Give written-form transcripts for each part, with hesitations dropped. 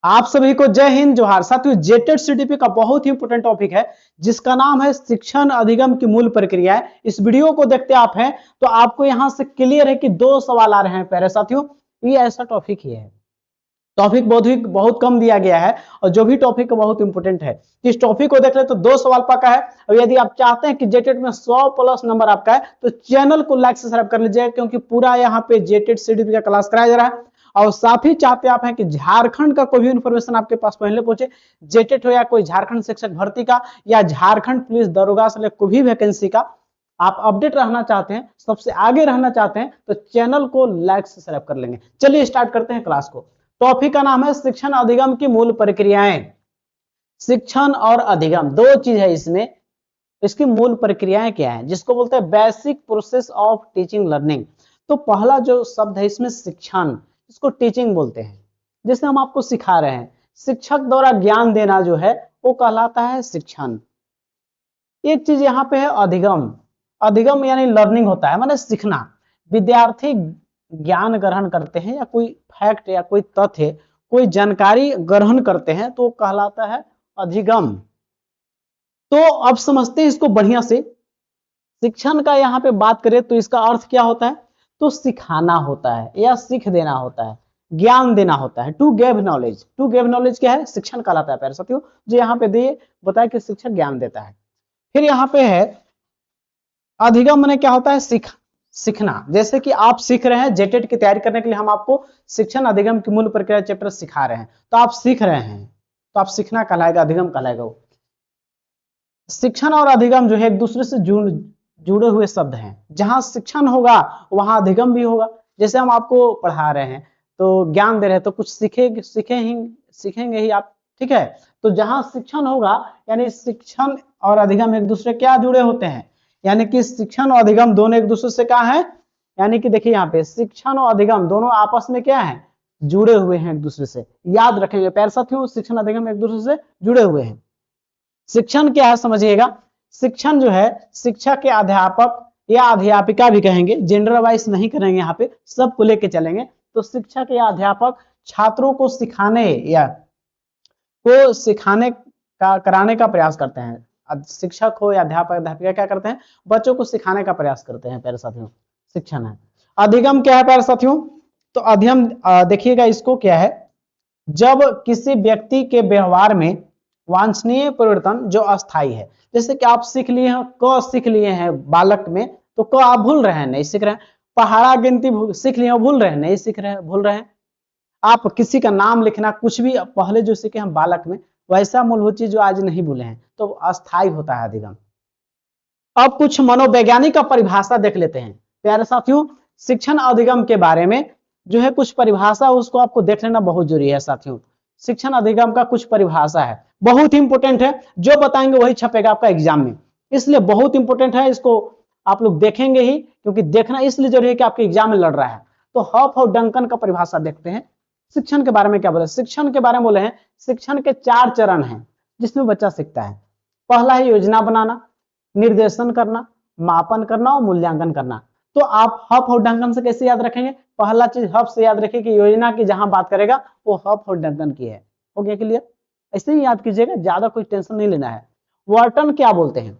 आप सभी को जय हिंद जोहार। साथियों, जेटेड सीडीपी का बहुत ही इंपोर्टेंट टॉपिक है जिसका नाम है शिक्षण अधिगम की मूल प्रक्रियाएं। इस वीडियो को देखते आप हैं तो आपको यहां से क्लियर है कि दो सवाल आ रहे हैं। प्यारे साथियों, ये ऐसा टॉपिक ही है, टॉपिक बहुत कम दिया गया है और जो भी टॉपिक बहुत इंपोर्टेंट है। इस टॉपिक को देख ले तो दो सवाल पक्का है। और यदि आप चाहते हैं कि जेटेड में 100 प्लस नंबर आपका है तो चैनल को लाइक सब्सक्राइब कर लीजिए, क्योंकि पूरा यहाँ पे जेटेड सीडीपी का क्लास कराया जा रहा है। और साथ ही चाहते आप हैं कि झारखंड का कोई भी इंफॉर्मेशन आपके पास पहले पहुंचे, जेटेड हो या कोई झारखंड शिक्षक भर्ती का या झारखंड पुलिस दरोगा से कोई भी वैकेंसी का आप अपडेट रहना चाहते हैं, सबसे आगे रहना चाहते हैं, तो चैनल को लाइक सब्सक्राइब कर लेंगे। चलिए स्टार्ट करते हैं क्लास को। टॉपिक का नाम है शिक्षण अधिगम की मूल प्रक्रियाएं। शिक्षण और अधिगम दो चीज है इसमें। इसकी मूल प्रक्रियाएं क्या है, जिसको बोलते हैं basic process of teaching learning. तो पहला जो शब्द है इसमें शिक्षण, इसको टीचिंग बोलते हैं। जैसे हम आपको सिखा रहे हैं, शिक्षक द्वारा ज्ञान देना जो है वो कहलाता है शिक्षण। एक चीज यहाँ पे है अधिगम। अधिगम यानी लर्निंग होता है, माने सीखना। विद्यार्थी ज्ञान ग्रहण करते हैं या कोई फैक्ट या कोई तथ्य, कोई जानकारी ग्रहण करते हैं तो कहलाता है अधिगम। तो अब समझते हैं इसको बढ़िया से। शिक्षण का यहाँ पे बात करें तो इसका अर्थ क्या होता है, तो सिखाना होता है या सीख देना होता है, ज्ञान देना होता है। To give knowledge, to give knowledge क्या है, शिक्षण कहलाता है। प्यारे साथियों, जो यहाँ पे दिए बताया कि शिक्षक ज्ञान देता है। फिर यहाँ पे है अधिगम, माने क्या होता है, सीखना। जैसे कि आप सीख रहे हैं, जेटेड की तैयारी करने के लिए हम आपको शिक्षण अधिगम की मूल प्रक्रिया चैप्टर सिखा रहे हैं, तो आप सीख रहे हैं तो आप सीखना कहलाएगा, अधिगम कहलाएगा वो। शिक्षण और अधिगम जो है एक दूसरे से जुड़े हुए शब्द हैं। जहां शिक्षण होगा वहां अधिगम भी होगा। जैसे हम आपको पढ़ा रहे हैं तो ज्ञान दे रहे हैं तो कुछ सीखेंगे ही आप, ठीक है। तो जहां शिक्षण होगा यानी शिक्षण और अधिगम एक दूसरे क्या जुड़े होते हैं, यानी कि शिक्षण और अधिगम दोनों एक दूसरे से क्या है, यानी कि देखिए यहाँ पे शिक्षण और अधिगम दोनों आपस में क्या है, जुड़े हुए हैं एक दूसरे से। याद रखेंगे प्यारे साथियों, शिक्षण अधिगम एक दूसरे से जुड़े हुए हैं। शिक्षण क्या है समझिएगा। शिक्षण जो है शिक्षक के अध्यापक या अध्यापिका भी कहेंगे, जेंडर वाइज नहीं करेंगे, यहाँ पे सबको लेके चलेंगे। तो शिक्षक या अध्यापक छात्रों को सिखाने का कराने का प्रयास करते हैं। शिक्षक हो या अध्यापक अध्यापिका क्या करते हैं, बच्चों को सिखाने का प्रयास करते हैं। प्यारे साथियों, शिक्षण है। अधिगम क्या है प्यारे साथियों, तो अधिगम देखिएगा इसको क्या है, जब किसी व्यक्ति के व्यवहार में वांछनीय परिवर्तन जो अस्थायी है। जैसे कि आप सीख लिए हैं, क सीख लिए हैं बालक में, तो क आप भूल रहे हैं, नहीं सीख रहे हैं। पहाड़ा गिनती सीख लिए, भूल रहे हैं, नहीं सीख रहे हैं, भूल रहे हैं। आप किसी का नाम लिखना, कुछ भी पहले जो सीखे हम बालक में, वैसा मूलभूत चीज जो आज नहीं भूले हैं, तो अस्थायी होता है अधिगम। अब कुछ मनोवैज्ञानिक का परिभाषा देख लेते हैं। प्यारे साथियों, शिक्षण अधिगम के बारे में जो है कुछ परिभाषा, उसको आपको देख लेना बहुत जरूरी है साथियों। शिक्षण अधिगम का कुछ परिभाषा है, बहुत इंपोर्टेंट है। जो बताएंगे वही छपेगा आपका एग्जाम में, इसलिए बहुत इंपोर्टेंट है। इसको आप लोग देखेंगे ही, क्योंकि देखना इसलिए जरूरी है कि आपके एग्जाम में लड़ रहा है। तो हफ और डंकन का परिभाषा देखते हैं। शिक्षण के बारे में क्या बोले, शिक्षण के बारे में बोले हैं शिक्षण के 4 चरण हैं जिसमें बच्चा सीखता है। पहला है योजना बनाना, निर्देशन करना, मापन करना और मूल्यांकन करना। तो आप हफ और डंकन से कैसे याद रखेंगे, पहला चीज हफ से याद रखिए कि योजना की जहां बात करेगा वो हफ और डंकन की है। हो गया क्लियर, ऐसे ही याद कीजिएगा, ज्यादा कोई टेंशन नहीं लेना है। वर्टन क्या बोलते हैं,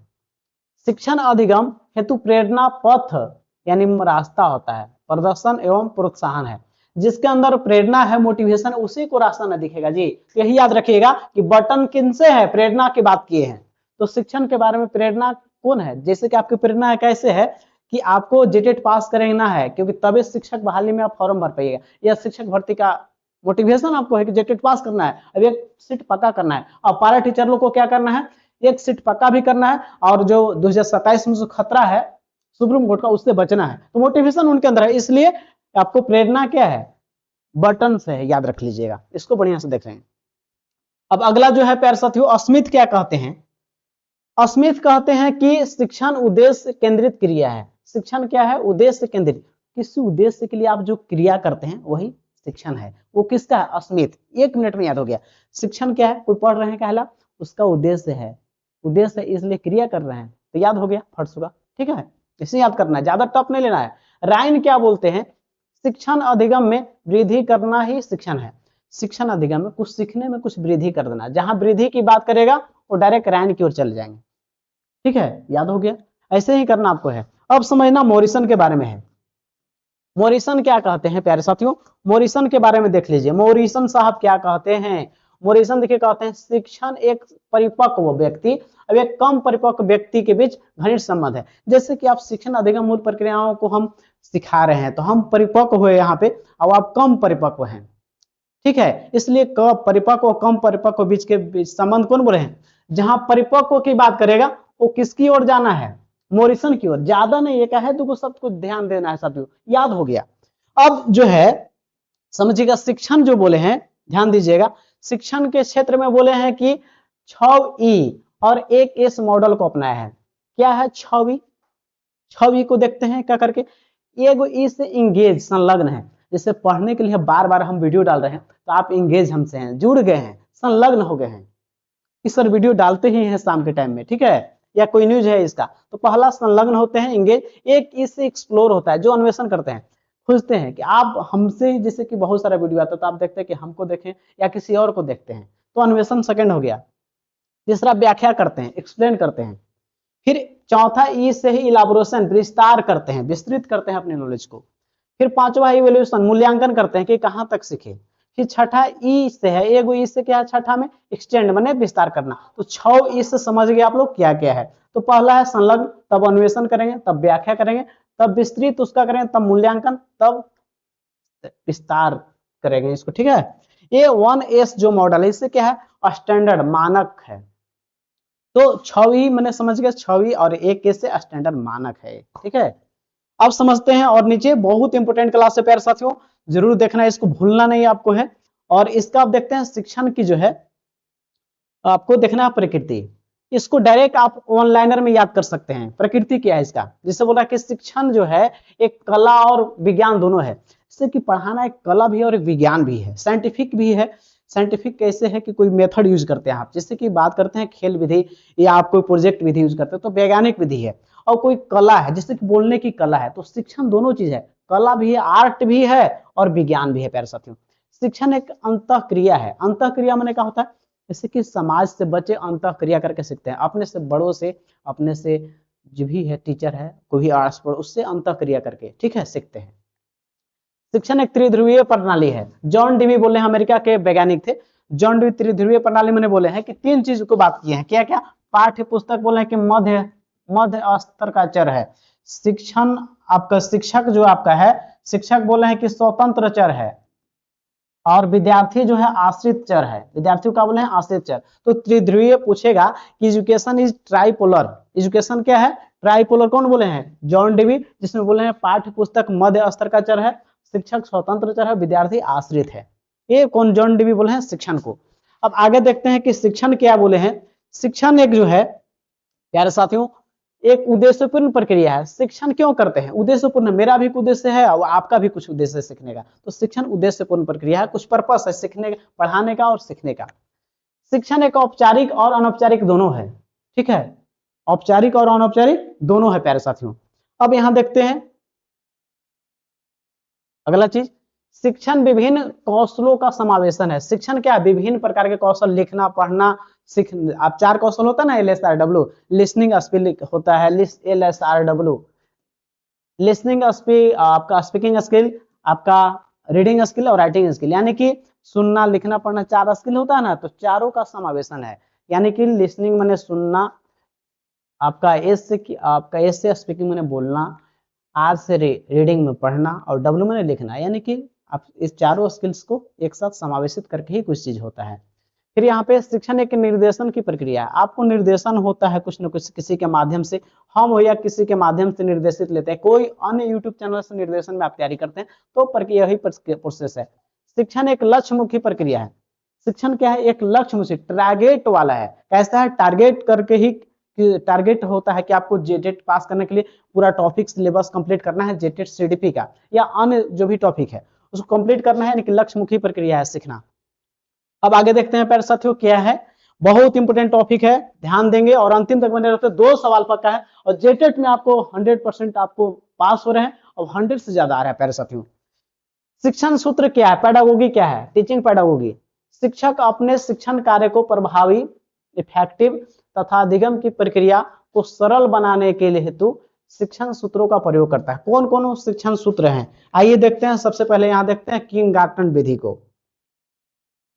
शिक्षण अधिगम हेतु प्रेरणा पथ यानी रास्ता होता है, प्रदर्शन एवं प्रोत्साहन है। जिसके अंदर प्रेरणा है, मोटिवेशन, उसी को रास्ता न दिखेगा जी। यही याद रखिएगा कि बटन किन से है, प्रेरणा की बात किए हैं। तो शिक्षण के बारे में प्रेरणा कौन है, जैसे कि आपकी प्रेरणा कैसे है कि आपको जेटेट पास करना है, क्योंकि तभी शिक्षक बहाली में आप फॉर्म भर पाइएगा, या शिक्षक भर्ती का मोटिवेशन आपको है कि जेटेट पास करना है, अब एक सीट पक्का करना है। और पारा टीचर लोग को क्या करना है, एक सीट पक्का भी करना है, और जो 2027 में जो खतरा है सुप्रीम कोर्ट का, उससे बचना है। तो मोटिवेशन उनके अंदर है, इसलिए आपको प्रेरणा क्या है, बटन से है, याद रख लीजिएगा, इसको बढ़िया से देख रहे हैं। अब अगला जो है प्यारे साथियों, स्मिथ क्या कहते हैं, स्मिथ कहते हैं कि शिक्षण उद्देश्य केंद्रित क्रिया है। शिक्षण क्या है, उद्देश्य केंद्रित, किसी उद्देश्य के लिए आप जो क्रिया करते हैं वही शिक्षण है। वो किसका है, स्मिथ। 1 मिनट में याद हो गया। शिक्षण क्या है, कोई पढ़ रहे हैं कहला, उसका उद्देश्य है, उद्देश्य है इसलिए क्रिया कर रहे हैं, तो याद हो गया फट सुगा, ठीक है। इसे याद करना है, ज्यादा टफ नहीं लेना है। राइन क्या बोलते हैं, शिक्षण अधिगम में वृद्धि करना ही शिक्षण है। शिक्षण अधिगम में कुछ सीखने में कुछ वृद्धि कर देना, जहां वृद्धि की बात करेगा वो डायरेक्ट रैंक की ओर चले जाएंगे। ठीक है, याद हो गया, ऐसे ही करना आपको है। अब समझना मोरिसन के बारे में है। मोरिसन क्या कहते हैं प्यारे साथियों, मोरिसन के बारे में देख लीजिए। मोरिसन साहब क्या कहते हैं, मोरिसन देखिए कहते हैं शिक्षण एक परिपक्व व्यक्ति और एक कम परिपक्व व्यक्ति के बीच घनिष्ठ संबंध है। जैसे कि आप शिक्षण अधिगम मूल प्रक्रियाओं को हम सिखा रहे हैं तो हम परिपक्व हुए यहाँ पे, अब आप कम परिपक्व हैं। ठीक है, इसलिए परिपक्व और कम परिपक्व बीच के संबंध कौन बोले हैं, जहां परिपक्व की बात करेगा वो किसकी ओर जाना है, मोरिसन की ओर। ज्यादा नहीं, एक है तो सबको ध्यान देना है साथियों, याद हो गया। अब जो है समझिएगा, शिक्षण जो बोले हैं ध्यान दीजिएगा, शिक्षण के क्षेत्र में बोले हैं कि 6E और 1S मॉडल को अपनाया है। क्या है 6E? 6E को देखते हैं क्या करके, एगो ई से इंगेज संलग्न है। जैसे पढ़ने के लिए बार बार हम वीडियो डाल रहे हैं तो आप इंगेज हमसे हैं, जुड़ गए हैं, संलग्न हो गए हैं कि सर वीडियो डालते ही हैं शाम के टाइम में, ठीक है, या कोई न्यूज है इसका, तो पहला संलग्न होते हैं इंगेज। एक इससे एक्सप्लोर होता है, जो अन्वेषण करते हैं, खोजते हैं कि आप हमसे, जैसे कि बहुत सारा वीडियो आता है तो आप देखते हैं कि हमको देखें या किसी और को देखते हैं, तो अन्वेषण सेकंड हो गया। तीसरा व्याख्या करते हैं, एक्सप्लेन करते हैं। फिर चौथा ई से ही इलाबोरेशन, विस्तार करते हैं, विस्तृत करते हैं अपने नॉलेज को। फिर पांचवा इवैल्यूएशन, मूल्यांकन करते हैं कि कहां तक सीखे। फिर छठा ई से है, एगो ई से क्या है छठा में, एक्सटेंड माने विस्तार करना। तो 6 ई से समझ गए आप लोग क्या क्या है। तो पहला है संलग्न, तब अन्वेषण करेंगे, तब व्याख्या करेंगे, तब विस्तृत उसका करेंगे, तब मूल्यांकन, तब विस्तार करेंगे इसको। ठीक है, ये 1S जो मॉडल है इससे क्या है, स्टैंडर्ड मानक है। तो 6 मैंने समझ गया, 6 और 1S से स्टैंडर्ड मानक है। ठीक है, अब समझते हैं। और नीचे बहुत इंपोर्टेंट क्लास है प्यारे साथियों, जरूर देखना है, इसको भूलना नहीं आपको है। और इसका आप देखते हैं शिक्षण की जो है आपको देखना है प्रकृति, इसको डायरेक्ट आप ऑनलाइनर में याद कर सकते हैं। प्रकृति क्या है इसका, जिससे बोला कि शिक्षण जो है एक कला और विज्ञान दोनों है। जैसे कि पढ़ाना एक कला भी है और एक विज्ञान भी है, साइंटिफिक भी है। साइंटिफिक कैसे है कि कोई मेथड यूज करते हैं आप, जैसे कि बात करते हैं खेल विधि या आप कोई प्रोजेक्ट विधि यूज करते हैं तो वैज्ञानिक विधि है। और कोई कला है जैसे कि बोलने की कला है, तो शिक्षण दोनों चीज है, कला भी है, आर्ट भी है और विज्ञान भी है प्यारे साथियों। शिक्षण एक अंतः क्रिया है। अंतः क्रिया मैंने क्या होता है, जैसे कि समाज से बच्चे अंतः क्रिया करके सीखते हैं, अपने से बड़ों से, अपने से जो भी है टीचर है कोई भी आर्ट्स पढ़ो उससे अंतः क्रिया करके, ठीक है, सीखते हैं। शिक्षण एक त्रिध्रुवीय प्रणाली है। जॉन डीवी बोले हैं, अमेरिका के वैज्ञानिक थे। जॉन डीवी त्रिध्रुवीय प्रणाली मैंने बोले हैं कि 3 चीज को बात किए हैं, क्या क्या, पाठ्य पुस्तक बोले हैं कि मध्य स्तर का चर है। शिक्षण आपका शिक्षक जो आपका है, शिक्षक बोले हैं कि स्वतंत्र चर है, और विद्यार्थी जो है आश्रित चर है। विद्यार्थियों का बोले हैं आश्रित चर। तो त्रिध्रुवीय पूछेगा कि एजुकेशन इज ट्राइपोलर। एजुकेशन क्या है, ट्राइपोलर। कौन बोले हैं, जॉन डीवी, जिसमें बोले हैं पाठ्य पुस्तक मध्य स्तर का चर है, शिक्षक स्वतंत्र चर है, विद्यार्थी आश्रित है। ये कौन, जॉन डीवी बोले हैं शिक्षण को। अब आगे देखते हैं कि शिक्षण क्या बोले हैं। शिक्षण एक जो है प्यारे साथियों एक उद्देश्यपूर्ण प्रक्रिया है। शिक्षण क्यों करते हैं, उद्देश्यपूर्ण, मेरा भी उद्देश्य है और आपका भी कुछ उद्देश्य है सीखने का। तो शिक्षण उद्देश्यपूर्ण प्रक्रिया है, कुछ पर्पस है सीखने, पढ़ाने का और सीखने का। शिक्षण एक औपचारिक और अनौपचारिक दोनों है। ठीक है, औपचारिक और अनौपचारिक दोनों है प्यारे साथियों। अब यहां देखते हैं अगला चीज, शिक्षण विभिन्न कौशलों का समावेशन है। शिक्षण क्या है, विभिन्न प्रकार के कौशल, लिखना, पढ़ना, सीख, आप 4 कौशल होता है ना, LSRW, लिसनिंग स्किल होता है, LSRW, लिसनिंग स्किल, आपका स्पीकिंग स्किल, आपका रीडिंग स्किल और राइटिंग स्किल, यानी कि सुनना, लिखना, पढ़ना 4 स्किल होता है ना, तो चारों का समावेशन है। यानी कि लिसनिंग मैंने सुनना, आपका एस से स्पीकिंग मैंने बोलना, आर से रीडिंग में पढ़ना और W मैंने लिखना, यानी कि आप इस चारों स्किल्स को एक साथ समावेशित करके ही कुछ चीज होता है। फिर यहाँ पे शिक्षण एक निर्देशन की प्रक्रिया है। आपको निर्देशन होता है कुछ न कुछ किसी के माध्यम से, हम हो या किसी के माध्यम से निर्देशित लेते हैं, कोई अन्य यूट्यूब चैनल से निर्देशन में आप तैयारी करते हैं, तो प्रक्रिया ही प्रोसेस है। शिक्षण एक लक्ष्यमुखी प्रक्रिया है। शिक्षण क्या है, एक लक्ष्यमुखी, टारगेट वाला है। कैसा है, टारगेट करके ही, टारगेट होता है कि आपको जेटेट पास करने के लिए पूरा टॉपिक सिलेबस कंप्लीट करना है, जेटेट CDP का या अन्य जो भी टॉपिक है उसको कंप्लीट करना है, यानी कि लक्ष्यमुखी प्रक्रिया है सीखना। अब आगे देखते हैं प्यारे साथियों क्या है, बहुत इंपोर्टेंट टॉपिक है, ध्यान देंगे और अंतिम तक बने रहते। 2 सवाल पक्का है और जेटेट में आपको 100% आपको पास हो रहे हैं और 100 से ज्यादा आ रहा है प्यारे साथियों। शिक्षण सूत्र क्या है? पेडागोगी क्या है? Teaching pedagogy. शिक्षक अपने शिक्षण कार्य को प्रभावी, इफेक्टिव तथा अधिगम की प्रक्रिया को सरल बनाने के लिए हेतु शिक्षण सूत्रों का प्रयोग करता है। कौन कौन शिक्षण सूत्र हैं? आइए देखते हैं। सबसे पहले यहां देखते हैं किंगार्टन विधि को।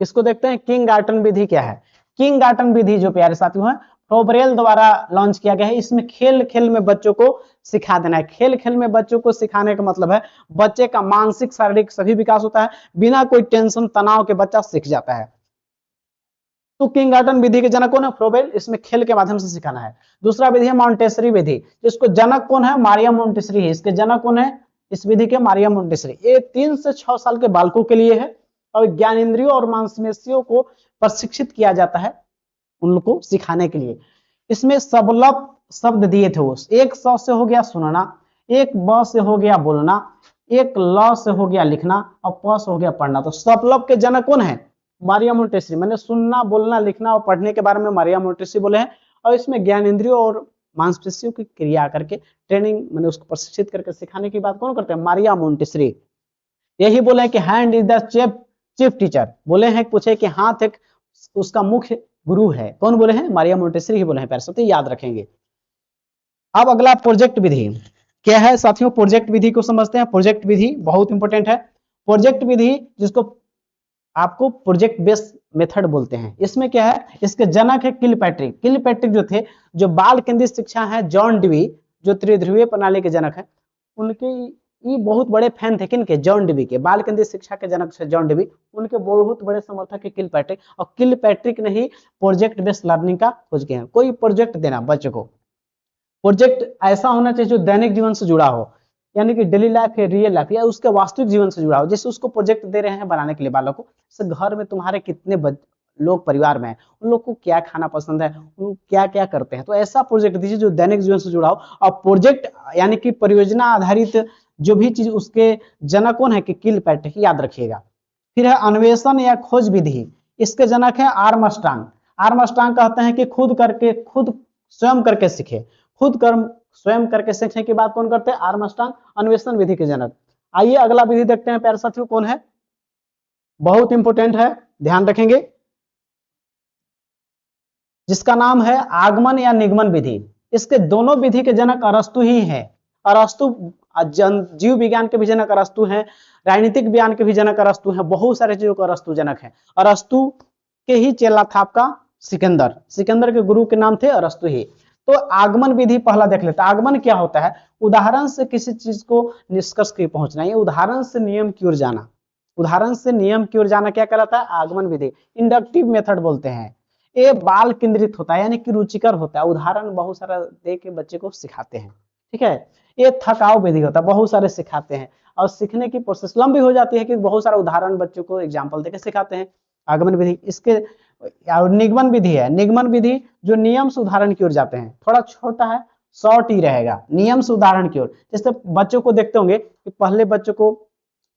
किसको देखते हैं? किंगार्टन विधि क्या है? किंगार्टन विधि जो प्यारे साथियों है फ्रोबरेल द्वारा लॉन्च किया गया है। इसमें खेल खेल में बच्चों को सिखा देना है। खेल खेल में बच्चों को सिखाने का मतलब है बच्चे का मानसिक शारीरिक सभी विकास होता है, बिना कोई टेंशन तनाव के बच्चा सीख जाता है। तो किंगार्टन विधि के जनक कौन है? फ्रोबेल। इसमें खेल के माध्यम से सिखाना है। दूसरा विधि है मॉन्टेसरी विधि, जिसको जनक कौन है? मारिया मोंटेसरी है। इसके जनक कौन है इस विधि के? Maria Montessori. ये 3 से 6 साल के बालकों के लिए है और ज्ञानेंद्रियों और मांसपेशियों को प्रशिक्षित किया जाता है उनको सिखाने के लिए। इसमें सबलप शब्द दिए थे वो। एक स से हो गया सुनना, एक ब से हो गया बोलना, एक ल से हो गया लिखना और प से हो गया पढ़ना। तो सबलप के जनक कौन है? Maria Montessori. मैंने सुनना, बोलना, लिखना और पढ़ने के बारे में मारिया मोंटेसरी बोले हैं। और इसमें ज्ञानेंद्रियों और मांसपेशियों की क्रिया करके ट्रेनिंग मैंने उसको प्रशिक्षित करके सिखाने की बात कौन करते हैं? Maria Montessori. यही बोले कि hand is the chief teacher. बोले हैं, पूछे कि हाथ एक उसका मुख्य गुरु है। कौन बोले हैं? मारिया मोंटेसरी ही बोले हैं। प्यारे साथियों याद रखेंगे। अब अगला प्रोजेक्ट विधि क्या है साथियों? प्रोजेक्ट विधि को समझते हैं। प्रोजेक्ट विधि बहुत इंपॉर्टेंट है। प्रोजेक्ट विधि जिसको आपको प्रोजेक्ट बेस्ड मेथड बोलते हैं। इसमें क्या है? इसके जनक है किलपैट्रिक। किलपैट्रिक जो थे, जो बाल केंद्रित शिक्षा है, जॉन डिवी जो त्रिध्रुवीय प्रणाली के जनक है, उनके ये बहुत बड़े फैन थे। किनके? जॉन डिवी के। बाल केंद्रित शिक्षा के जनक से जॉन डिवी, उनके बहुत बड़े समर्थक है किलपैट्रिक। और किलपैट्रिक ने ही प्रोजेक्ट बेस्ड लर्निंग का खोज किया है। कोई प्रोजेक्ट देना बच्चों को, प्रोजेक्ट ऐसा होना चाहिए जो दैनिक जीवन से जुड़ा हो, यानी कि डेली लाइफ या रियल लाइफ या उसके वास्तविक जीवन से जुड़ा हो। जैसे उसको प्रोजेक्ट दे रहे हैं बनाने के लिए बालों को, जैसे घर में तुम्हारे कितने लोग परिवार में हैं, उन लोग को क्या खाना पसंद है, उन क्या क्या करते हैं, तो ऐसा प्रोजेक्ट दीजिए जो दैनिक जीवन से जुड़ा हो। और प्रोजेक्ट यानी कि परियोजना आधारित जो भी चीज, उसके जनक कौन है? कि किलपैट्रिक, याद रखिएगा। फिर है अन्वेषण या खोज विधि। इसके जनक है आर्मस्ट्रांग। आर्मस्ट्रांग कहते हैं कि खुद करके, खुद स्वयं करके सीखे। खुद कर्म स्वयं करके सीखने की बात कौन करते हैं? आर्मस्ट्रांग। अन्वेषण विधि के जनक। आइए अगला विधि देखते हैं प्यारे साथियों, कौन है? बहुत इंपॉर्टेंट है, ध्यान रखेंगे, जिसका नाम है आगमन या निगमन विधि। इसके दोनों विधि के जनक अरस्तु ही हैं। अरस्तु जीव विज्ञान के भी जनक अरस्तु हैं, राजनीतिक विज्ञान के भी जनक अरस्तु हैं, बहुत सारे चीजों का अरस्तु जनक है। अरस्तु के ही चेला था आपका सिकंदर। सिकंदर के गुरु के नाम थे अरस्तु ही। तो आगमन विधि पहला देख लेते हैं। आगमन क्या होता है? उदाहरण से किसी चीज को निष्कर्ष की पहुंचना, ये उदाहरण से नियम की ओर जाना। उदाहरण से नियम की ओर जाना क्या कहलाता है? आगमन विधि। इंडक्टिव मेथड बोलते हैं। ये बाल केंद्रित होता है, यानी कि रुचिकर होता है। उदाहरण बहुत सारा दे के बच्चे को सिखाते हैं, ठीक है। ये थकाऊ विधि होता है, बहुत सारे सिखाते हैं और सीखने की प्रोसेस लंबी हो जाती है कि बहुत सारा उदाहरण बच्चों को एग्जाम्पल देकर सिखाते हैं। आगमन विधि। इसके निगमन विधि है। निगमन विधि जो नियम से उदाहरण की ओर जाते हैं, थोड़ा छोटा है, शॉर्ट ही रहेगा, नियम से उदाहरण की ओर। जैसे बच्चों को देखते होंगे कि पहले बच्चों को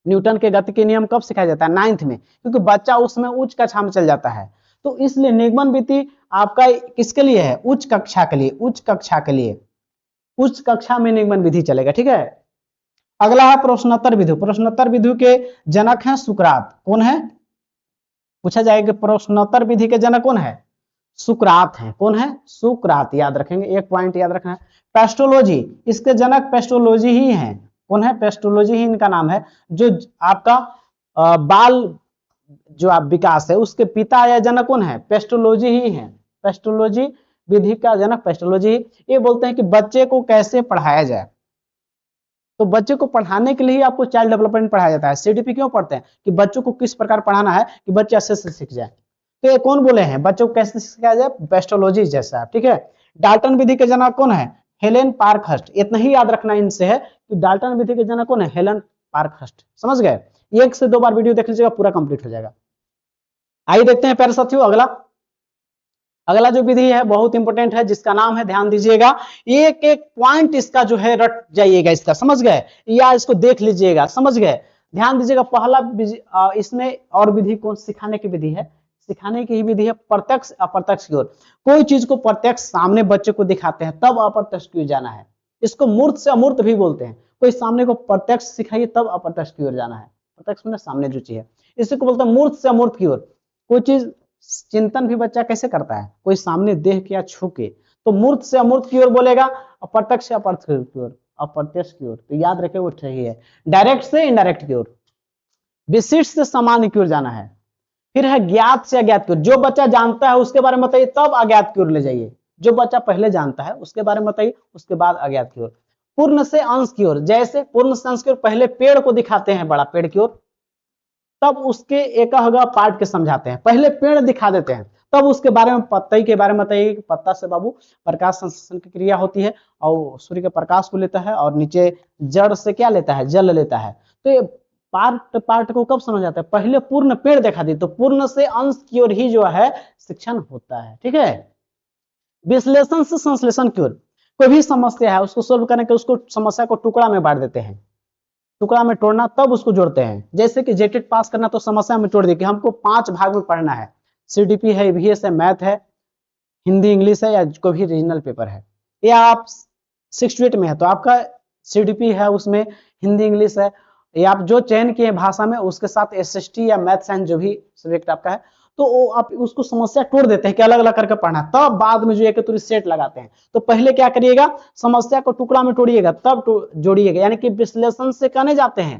न्यूटन के गति के नियम कब सिखाया जाता है? 9th में, क्योंकि बच्चा उसमें उच्च कक्षा में चल जाता है। तो इसलिए निगमन विधि आपका किसके लिए है? उच्च कक्षा के लिए। उच्च कक्षा के लिए, उच्च कक्षा में निगमन विधि चलेगा, ठीक है। अगला है प्रश्नोत्तर विधि। प्रश्नोत्तर विधि के जनक हैं सुकरात। कौन है? पूछा जाएगा प्रश्नोत्तर विधि के जनक कौन है? सुकरात है। कौन है? सुकरात, याद रखेंगे, एक पॉइंट याद रखना है। पेस्टोलॉजी, इसके जनक पेस्टोलॉजी ही हैं। कौन है? पेस्टोलॉजी ही इनका नाम है। जो आपका बाल जो आप विकास है, उसके पिता या जनक कौन है? पेस्टोलॉजी ही है। पेस्टोलॉजी विधि का जनक पेस्टोलॉजी। ये बोलते हैं कि बच्चे को कैसे पढ़ाया जाए। तो बच्चे को पढ़ाने के लिए आपको चाइल्ड डेवलपमेंट पढ़ाया जाता है। सीडीपी क्यों पढ़ते हैं? कि बच्चों को किस प्रकार पढ़ाना है कि बच्चे अच्छे से सीख जाए। तो ये कौन बोले हैं? बच्चों को कैसे सिखाया जाए? पेस्टोलॉजी जैसा, ठीक है। डाल्टन विधि के जनक कौन है? Helen Parkhurst. इतना ही याद रखना इनसे है कि डाल्टन विधि के जनक कौन है? Helen Parkhurst. समझ गए? 1 से 2 बार वीडियो देख लीजिएगा, पूरा कंप्लीट हो जाएगा। आइए देखते हैं प्यारे साथियों अगला। अगला जो विधि है बहुत इंपॉर्टेंट है, जिसका नाम है, ध्यान दीजिएगा, एक एक पॉइंट इसका जो है रट जाइएगा इसका, समझ गए, या इसको देख लीजिएगा, समझ गए। ध्यान दीजिएगा, पहला इसमें और विधि कौन? सिखाने की विधि है। सिखाने की ही विधि है प्रत्यक्ष अप्रत्यक्ष की ओर। कोई चीज को प्रत्यक्ष सामने बच्चे को दिखाते हैं तब अप्रत्यक्ष की ओर जाना है। इसको मूर्त से अमूर्त भी बोलते हैं। कोई सामने को प्रत्यक्ष सिखाइए तब अप्रत्यक्ष की ओर जाना है। प्रत्यक्ष में सामने जो चीज है, इसी को बोलते हैं मूर्त से अमूर्त की ओर। कोई चीज चिंतन भी बच्चा कैसे करता है, कोई सामने देख के या छू के, तो मूर्त से अमूर्त की ओर बोलेगा, और प्रत्यक्ष से अप्रत्यक्ष की ओर, अप्रत्यक्ष की ओर। तो याद रखे वो सही है। डायरेक्ट से इनडायरेक्ट की ओर, विशिष्ट से सामान्य की ओर जाना है। फिर है ज्ञात से अज्ञात की ओर, जो बच्चा जानता है उसके बारे में बताइए, तब अज्ञात की ओर ले जाइए। जो बच्चा पहले जानता है उसके बारे में बताइए, उसके बाद अज्ञात की ओर। पूर्ण से अंश की ओर, जैसे पूर्ण से अंश की ओर पहले पेड़ को दिखाते हैं बड़ा पेड़ की ओर, तब उसके एक पार्ट के समझाते हैं। पहले पेड़ दिखा देते हैं, तब उसके बारे में पत्ते के बारे में बताइए। पत्ता से बाबू प्रकाश संश्लेषण की क्रिया होती है और सूर्य के प्रकाश को लेता है, और नीचे जड़ से क्या लेता है, जल लेता है। तो ये पार्ट को कब समझ आता है, पहले पूर्ण पेड़ दिखा दी। तो पूर्ण से अंश की ओर ही जो है शिक्षण होता है। ठीक है। विश्लेषण से संश्लेषण की ओर, कोई भी समस्या है उसको सोल्व करने के, उसको समस्या को टुकड़ा में बांट देते हैं। टुकड़ा में तोड़ना तब उसको जोड़ते हैं। जैसे कि जेटेट पास करना तो समस्या में तोड़ दी कि हमको 5 भाग में पढ़ना है, सीडीपी है, ईवीएस है, मैथ है, हिंदी इंग्लिश है, या कोई भी रीजनल पेपर है। या आप 6 to 8 में है तो आपका सीडीपी है, उसमें हिंदी इंग्लिश है, या आप जो चयन किए भाषा में उसके साथ एसएसटी या मैथ साइंस जो भी सब्जेक्ट आपका है, तो वो आप उसको समस्या तोड़ देते हैं कि अलग अलग करके पढ़ना, तब बाद में जो एक पूरी सेट लगाते हैं। तो पहले क्या करिएगा, समस्या को टुकड़ा में तोड़िएगा तब जोड़िएगा, यानी कि विश्लेषण से कहने जाते हैं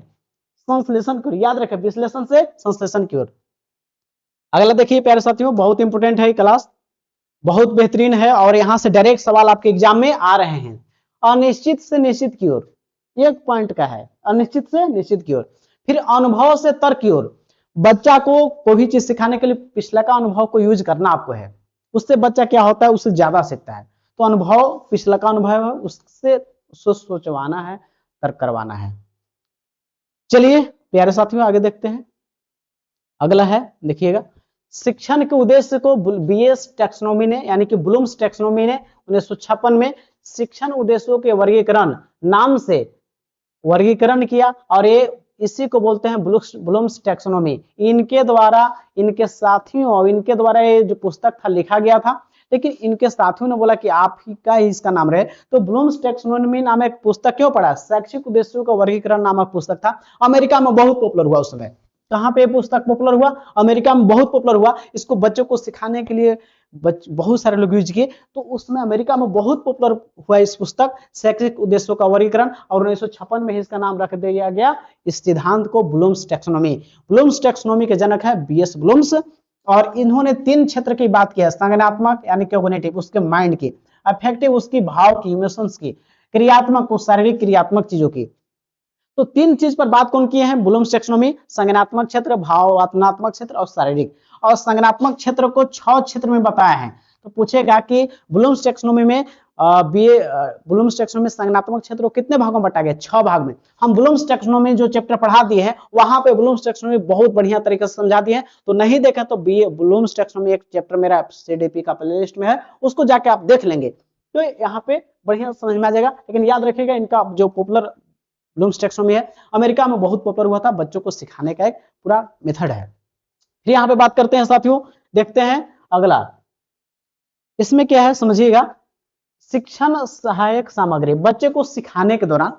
संश्लेषण की ओर। याद रखें, विश्लेषण से संश्लेषण की ओर। अगला देखिए प्यारे साथियों, बहुत इंपोर्टेंट है क्लास, बहुत बेहतरीन है, और यहां से डायरेक्ट सवाल आपके एग्जाम में आ रहे हैं। अनिश्चित से निश्चित की ओर, एक पॉइंट का है, अनिश्चित से निश्चित की ओर। फिर अनुभव से तर्क की ओर, बच्चा को कोई भी चीज सिखाने के लिए पिछला का अनुभव को यूज करना आपको है, उससे बच्चा क्या होता है, उससे ज्यादा सीखता है। तो अनुभव, पिछला का अनुभव है, उससे सोचवाना है, तर्क करवाना है। चलिए प्यारे साथियों आगे देखते हैं। अगला है देखिएगा, शिक्षण के उद्देश्य को बीएस टैक्सोनॉमी ने, यानी कि ब्लूम्स टैक्सोनॉमी ने 1956 में शिक्षण उद्देश्यों के वर्गीकरण नाम से वर्गीकरण किया, और ये इसी को बोलते हैं ब्लूम्स टैक्सोनॉमी। इनके द्वारा, इनके साथियों और इनके द्वारा ये जो पुस्तक था लिखा गया था, लेकिन इनके साथियों ने बोला कि आप ही का ही इसका नाम रहे, तो ब्लूम्स टैक्सोनॉमी नामक पुस्तक क्यों पढ़ा, शैक्षिक उद्देश्यों का वर्गीकरण नामक पुस्तक था। अमेरिका में बहुत पॉपुलर हुआ उस समय। कहां पे पुस्तक पॉपुलर हुआ, अमेरिका में बहुत पॉपुलर हुआ। इसको बच्चों को सिखाने के लिए बहुत सारे लोग यूज किए, तो उसमें अमेरिका में बहुत पॉपुलर हुआ इस पुस्तक शैक्षिक उद्देश्यों का वर्गीकरण, और 1956 में इसका नाम रख दिया गया इस सिद्धांत को ब्लूम्स टैक्सोनॉमी। ब्लूम्स टैक्सोनॉमी के जनक है बीएस ब्लूम्स, और इन्होंने 3 क्षेत्र की बात की है, संज्ञानात्मक यानी कॉग्निटिव उसके माइंड की, अफेक्टिव उसकी भाव की, इमोशंस की, क्रियात्मक को शारीरिक क्रियात्मक चीजों की। तो 3 चीज पर बात कौन किए हैं, ब्लूम्स टैक्सोनॉमी, संज्ञानात्मक क्षेत्र, भावात्मक क्षेत्र और शारीरिक। और संज्ञानात्मक क्षेत्र को 6 क्षेत्र में बताया है। तो पूछेगा कि ब्लूम्स टैक्सोनॉमी में ब्लूम्स टैक्सोनॉमी संज्ञानात्मक क्षेत्र को कितने भागों में बांटा गया, 6 भाग में। हम ब्लूम्स टैक्सोनॉमी जो चैप्टर पढ़ा दिए हैं वहां पे ब्लूम्स टैक्सोनॉमी बहुत बढ़िया तरीके से समझा दिए हैं। तो नहीं देखा तो ब्लूम्स टैक्सोनॉमी एक चैप्टर मेरा सीडीपी का प्लेलिस्ट में है, उसको जाके आप देख लेंगे, तो यहाँ पे बढ़िया समझ में आ जाएगा। लेकिन याद रखिएगा इनका जो पॉपुलर ब्लूम्स टैक्सोनॉमी है अमेरिका में बहुत पॉपुलर हुआ था, बच्चों को सिखाने का एक पूरा मेथड है। फिर यहाँ पे बात करते हैं साथियों, देखते हैं अगला, इसमें क्या है समझिएगा, शिक्षण सहायक सामग्री, बच्चे को सिखाने के दौरान,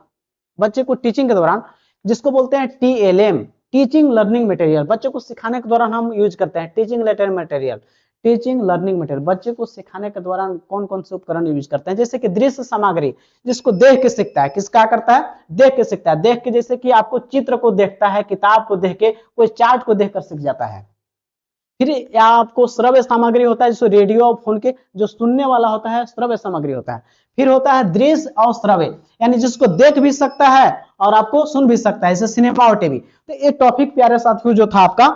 बच्चे को टीचिंग के दौरान, जिसको बोलते हैं टीएलएम, टीचिंग लर्निंग मटेरियल, बच्चे को सिखाने के दौरान हम यूज करते हैं teaching learning material, teaching learning material. बच्चे को सिखाने के दौरान कौन कौन से उपकरण यूज करते हैं, जैसे कि दृश्य सामग्री, जिसको देख के सीखता है, किसका करता है, देख के सीखता है। देख के, जैसे कि आपको चित्र को देखता है, किताब को देख के, कोई चार्ट को देखकर सीख जाता है। फिर आपको श्रव्य सामग्री होता है, जैसे रेडियो और फोन के जो सुनने वाला होता है श्रव्य सामग्री होता है। फिर होता है दृश्य और श्रव्य, यानी जिसको देख भी सकता है और आपको सुन भी सकता है, जैसे सिनेमा और टीवी। तो ये टॉपिक प्यारे साथियों जो था आपका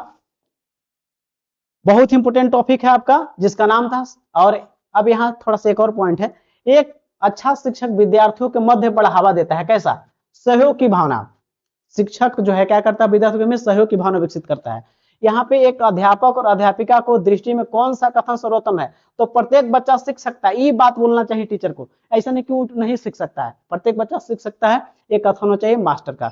बहुत इंपोर्टेंट टॉपिक है आपका, जिसका नाम था। और अब यहाँ थोड़ा सा एक और पॉइंट है, एक अच्छा शिक्षक विद्यार्थियों के मध्य बढ़ावा देता है, कैसा, सहयोग की भावना। शिक्षक जो है क्या करता है, विद्यार्थियों में सहयोग की भावना विकसित करता है। यहाँ पे एक अध्यापक और अध्यापिका को दृष्टि में कौन सा कथन सर्वोत्तम है, तो प्रत्येक बच्चा सीख सकता है, ये बात बोलना चाहिए टीचर को, ऐसा नहीं क्यों नहीं सीख सकता है, प्रत्येक बच्चा सीख सकता है, एक कथन होना चाहिए मास्टर का।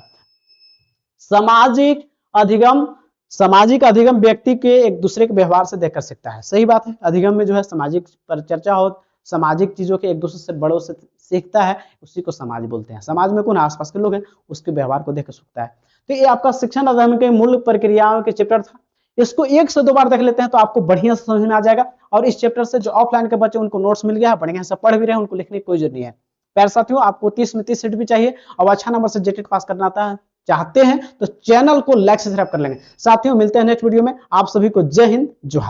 सामाजिक अधिगम, सामाजिक अधिगम व्यक्ति के एक दूसरे के व्यवहार से देखकर सीखता है, सही बात है। अधिगम में जो है सामाजिक पर चर्चा हो, सामाजिक चीजों के एक दूसरे से बड़ों से सीखता है, उसी को समाज बोलते हैं। समाज में कौन आसपास के लोग हैं, उसके व्यवहार को देखकर सीखता है। तो ये आपका शिक्षण अधिगम के मूल प्रक्रियाओं के चैप्टर था। इसको 1 से 2 बार देख लेते हैं तो आपको बढ़िया से समझ में आ जाएगा। और इस चैप्टर से जो ऑफलाइन के बच्चे उनको नोट्स मिल गया है, बढ़िया से पढ़ भी रहे हैं, उनको लिखने की कोई जरूरत नहीं है। प्यारे साथियों, आपको 30 में 30 सीट भी चाहिए और अच्छा नंबर से जेटेट पास करना चाहते हैं तो चैनल को लाइक सब्सक्राइब कर लेंगे। साथियों, मिलते हैं नेक्स्ट वीडियो में। आप सभी को जय हिंद, जोहार।